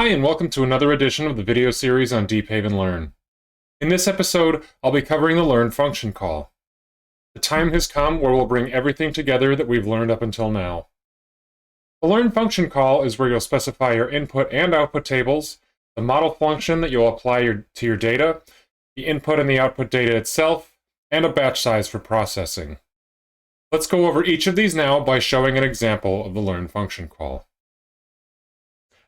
Hi, and welcome to another edition of the video series on Deephaven Learn. In this episode, I'll be covering the Learn function call. The time has come where we'll bring everything together that we've learned up until now. The Learn function call is where you'll specify your input and output tables, the model function that you'll apply to your data, the input and the output data itself, and a batch size for processing. Let's go over each of these now by showing an example of the Learn function call.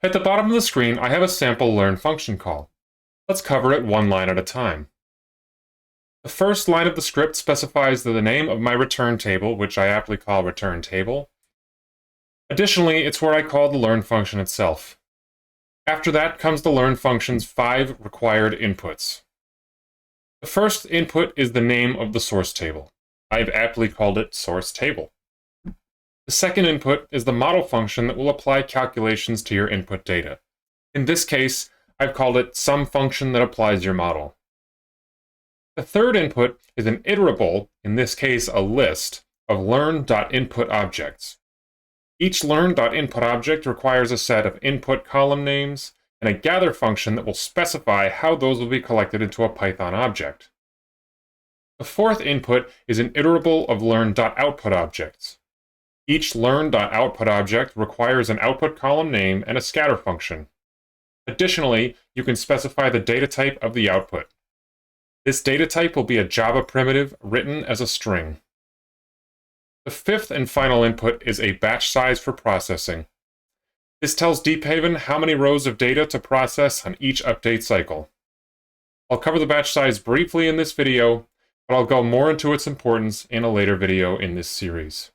At the bottom of the screen, I have a sample Learn function call. Let's cover it one line at a time. The first line of the script specifies the name of my return table, which I aptly call return table. Additionally, it's where I call the Learn function itself. After that comes the Learn function's 5 required inputs. The first input is the name of the source table. I've aptly called it source table. The second input is the model function that will apply calculations to your input data. In this case, I've called it sum function that applies your model. The third input is an iterable, in this case a list, of learn.input objects. Each learn.input object requires a set of input column names and a gather function that will specify how those will be collected into a Python object. The fourth input is an iterable of learn.output objects. Each learn.output object requires an output column name and a scatter function. Additionally, you can specify the data type of the output. This data type will be a Java primitive written as a string. The fifth and final input is a batch size for processing. This tells Deephaven how many rows of data to process on each update cycle. I'll cover the batch size briefly in this video, but I'll go more into its importance in a later video in this series.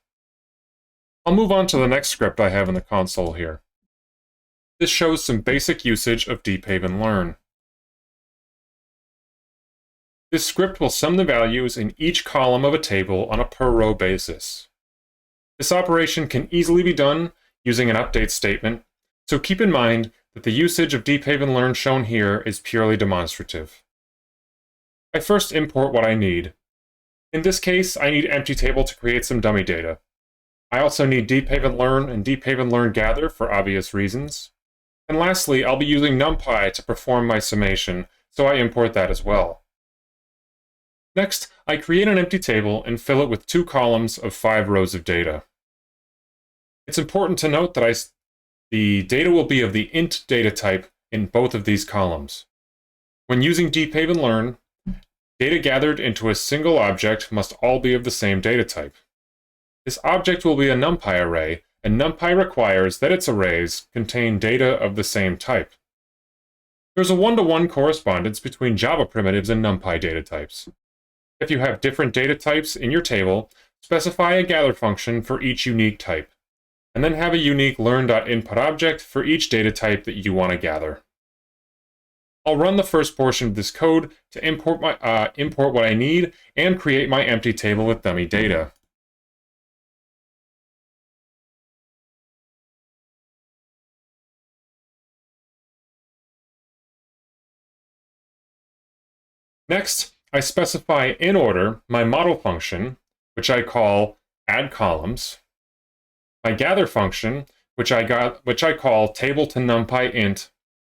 I'll move on to the next script I have in the console here. This shows some basic usage of Deephaven Learn. This script will sum the values in each column of a table on a per row basis. This operation can easily be done using an update statement, so keep in mind that the usage of Deephaven Learn shown here is purely demonstrative. I first import what I need. In this case, I need empty table to create some dummy data. I also need Deephaven Learn and Deephaven Learn Gather for obvious reasons. And lastly, I'll be using NumPy to perform my summation, so I import that as well. Next, I create an empty table and fill it with 2 columns of 5 rows of data. It's important to note that the data will be of the int data type in both of these columns. When using Deephaven Learn, data gathered into a single object must all be of the same data type. This object will be a NumPy array, and NumPy requires that its arrays contain data of the same type. There's a one-to-one correspondence between Java primitives and NumPy data types. If you have different data types in your table, specify a gather function for each unique type, and then have a unique learn.input object for each data type that you want to gather. I'll run the first portion of this code to import what I need and create my empty table with dummy data. Next, I specify in order my model function, which I call add columns, my gather function, which I call table to NumPy int,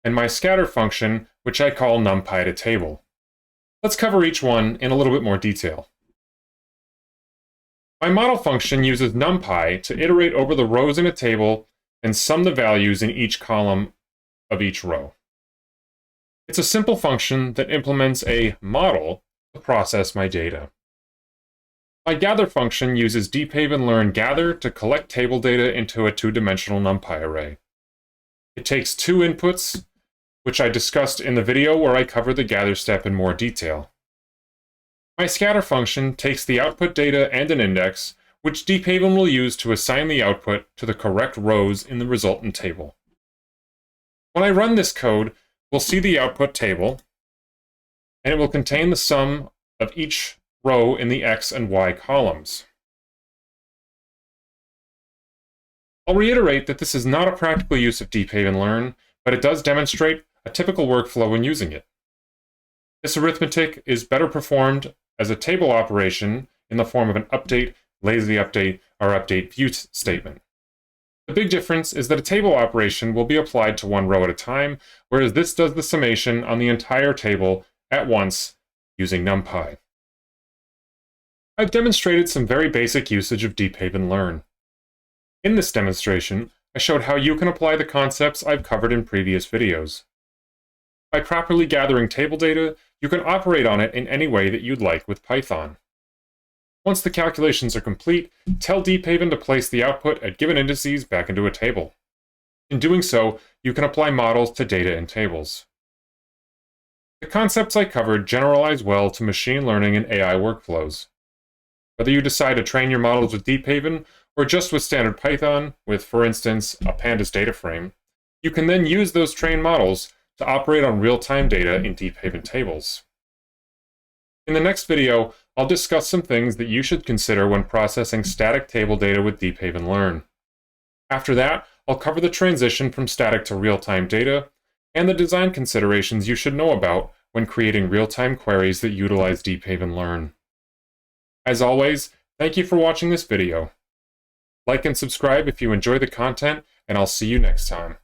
and my scatter function, which I call NumPy to table. Let's cover each one in a little bit more detail. My model function uses NumPy to iterate over the rows in a table and sum the values in each column of each row. It's a simple function that implements a model to process my data. My gather function uses Deephaven Learn Gather to collect table data into a 2-dimensional NumPy array. It takes 2 inputs, which I discussed in the video where I covered the gather step in more detail. My scatter function takes the output data and an index, which Deephaven will use to assign the output to the correct rows in the resultant table. When I run this code, we'll see the output table, and it will contain the sum of each row in the X and Y columns. I'll reiterate that this is not a practical use of Deephaven Learn, but it does demonstrate a typical workflow when using it. This arithmetic is better performed as a table operation in the form of an update, lazy update, or update view statement. The big difference is that a table operation will be applied to one row at a time, whereas this does the summation on the entire table at once using NumPy. I've demonstrated some very basic usage of Deephaven Learn. In this demonstration, I showed how you can apply the concepts I've covered in previous videos. By properly gathering table data, you can operate on it in any way that you'd like with Python. Once the calculations are complete, tell Deephaven to place the output at given indices back into a table. In doing so, you can apply models to data in tables. The concepts I covered generalize well to machine learning and AI workflows. Whether you decide to train your models with Deephaven or just with standard Python, with, for instance, a pandas data frame, you can then use those trained models to operate on real-time data in Deephaven tables. In the next video, I'll discuss some things that you should consider when processing static table data with Deephaven Learn. After that, I'll cover the transition from static to real-time data and the design considerations you should know about when creating real-time queries that utilize Deephaven Learn. As always, thank you for watching this video. Like and subscribe if you enjoy the content, and I'll see you next time.